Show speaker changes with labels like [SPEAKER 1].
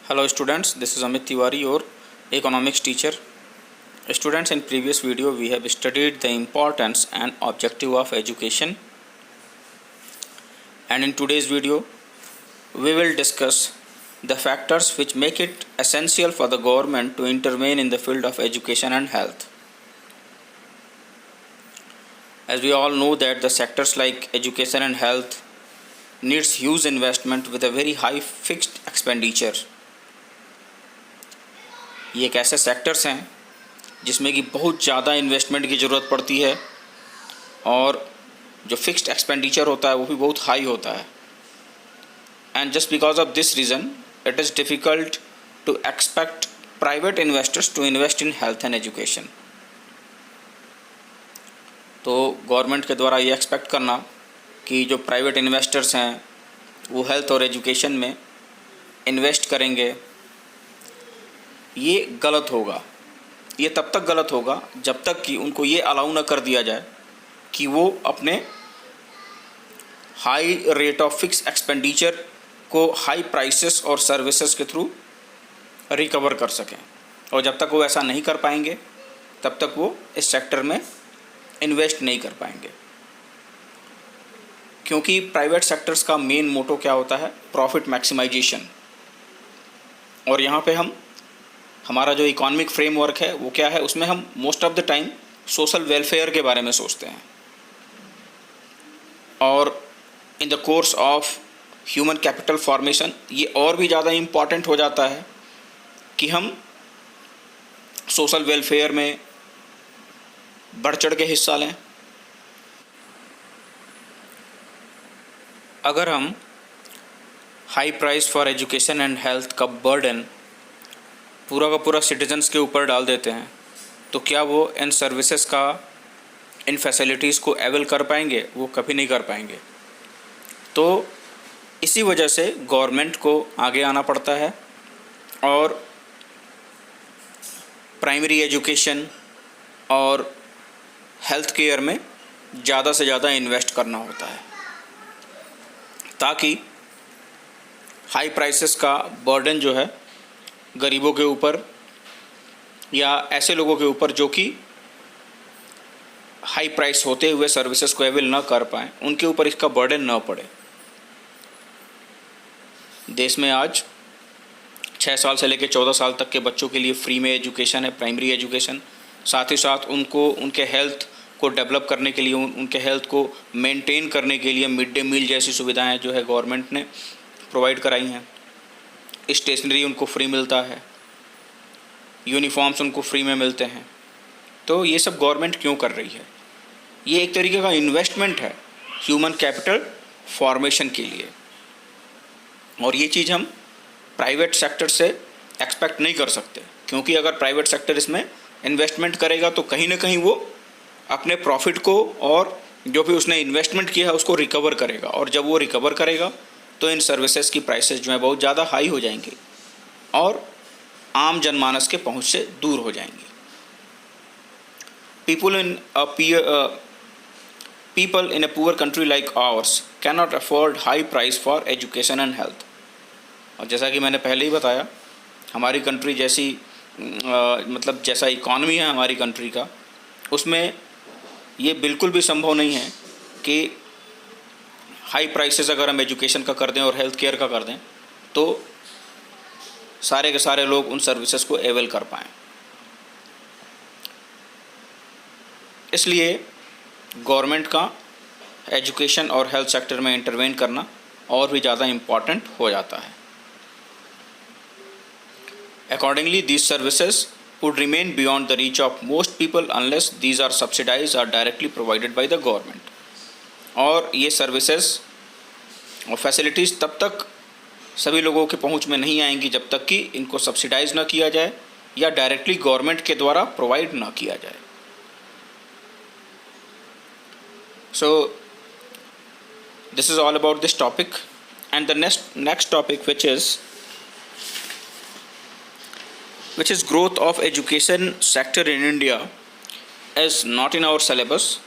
[SPEAKER 1] Hello students, this is Amit Tiwari, your economics teacher. Students, in previous video we have studied the importance and objective of education, and in today's video we will discuss the factors which make it essential for the government to intervene in the field of education and health. As we all know that the sectors like education and health needs huge investment with a very high fixed expenditure. ये एक ऐसे sectors हैं जिसमें कि बहुत ज़्यादा investment की ज़रूरत पड़ती है और जो फिक्स्ड एक्सपेंडिचर होता है वो भी बहुत हाई होता है. And just because of this reason it is difficult to expect private investors to invest in health and education. तो गवर्नमेंट के द्वारा ये एक्सपेक्ट करना कि जो प्राइवेट इन्वेस्टर्स हैं वो हेल्थ और एजुकेशन में इन्वेस्ट करेंगे, ये गलत होगा. ये तब तक गलत होगा जब तक कि उनको ये अलाउ ना कर दिया जाए कि वो अपने high rate of fix expenditure को हाई प्राइसेस और सर्विसेज के थ्रू रिकवर कर सकें. और जब तक वो ऐसा नहीं कर पाएंगे तब तक वो इस सेक्टर में इन्वेस्ट नहीं कर पाएंगे, क्योंकि प्राइवेट सेक्टर्स का मेन मोटो क्या होता है? Profit maximisation. और यहाँ पे हमारा जो इकोनॉमिक फ्रेमवर्क है वो क्या है? उसमें हम most of the time social welfare के बारे में सोचते हैं. और in the course of human capital formation ये और भी ज़्यादा इम्पॉर्टेंट हो जाता है कि हम सोशल वेलफेयर में बढ़ चढ़ के हिस्सा लें. अगर हम high price for education and health का बर्डन पूरा का पूरा सिटीजन्स के ऊपर डाल देते हैं तो क्या वो इन सर्विसेज का, इन फैसिलिटीज़ को अवेल कर पाएंगे? वो कभी नहीं कर पाएंगे. तो इसी वजह से गवर्नमेंट को आगे आना पड़ता है और प्राइमरी एजुकेशन और हेल्थ केयर में ज़्यादा से ज़्यादा इन्वेस्ट करना होता है ताकि हाई प्राइसेस का बर्डन जो है गरीबों के ऊपर या ऐसे लोगों के ऊपर जो कि हाई प्राइस होते हुए सर्विसेज को अवेल ना कर पाएँ, उनके ऊपर इसका बर्डन ना पड़े. देश में आज 6 साल से लेकर 14 साल तक के बच्चों के लिए फ्री में एजुकेशन है, प्राइमरी एजुकेशन. साथ ही साथ उनको उनके हेल्थ को डेवलप करने के लिए, उनके हेल्थ को मेंटेन करने के लिए मिड डे मील जैसी सुविधाएं जो है गवर्नमेंट ने प्रोवाइड कराई हैं. स्टेशनरी उनको फ्री मिलता है, यूनिफॉर्म्स उनको फ्री में मिलते हैं. तो ये सब गवर्नमेंट क्यों कर रही है? ये एक तरीके का इन्वेस्टमेंट है ह्यूमन कैपिटल फॉर्मेशन के लिए. और ये चीज़ हम प्राइवेट सेक्टर से एक्सपेक्ट नहीं कर सकते, क्योंकि अगर प्राइवेट सेक्टर इसमें इन्वेस्टमेंट करेगा तो कहीं ना कहीं वो अपने प्रॉफिट को और जो भी उसने इन्वेस्टमेंट किया है उसको रिकवर करेगा. और जब वो रिकवर करेगा तो इन सर्विसेज की प्राइसेस जो है बहुत ज़्यादा हाई हो जाएंगी और आम जनमानस के पहुंच से दूर हो जाएंगी. People in a poor country like ours cannot afford high price for education and health. और जैसा कि मैंने पहले ही बताया, हमारी कंट्री जैसी मतलब जैसा इकॉनमी है हमारी कंट्री का, उसमें ये बिल्कुल भी संभव नहीं है कि हाई प्राइसेस अगर हम एजुकेशन का कर दें और हेल्थ केयर का कर दें तो सारे के सारे लोग उन सर्विसेज को अवेल कर पाएँ. इसलिए गवर्नमेंट का एजुकेशन और हेल्थ सेक्टर में इंटरवेन करना और भी ज़्यादा इम्पॉर्टेंट हो जाता है. Accordingly, these services would remain beyond the reach of most people unless these are subsidized or directly provided by the government. और ये सर्विसेज और फैसिलिटीज़ तब तक सभी लोगों के पहुंच में नहीं आएंगी जब तक कि इनको सब्सिडाइज ना किया जाए या डायरेक्टली गवर्नमेंट के द्वारा प्रोवाइड ना किया जाए. So this is all about this topic, and the next topic which is growth of education sector in India is not in our syllabus.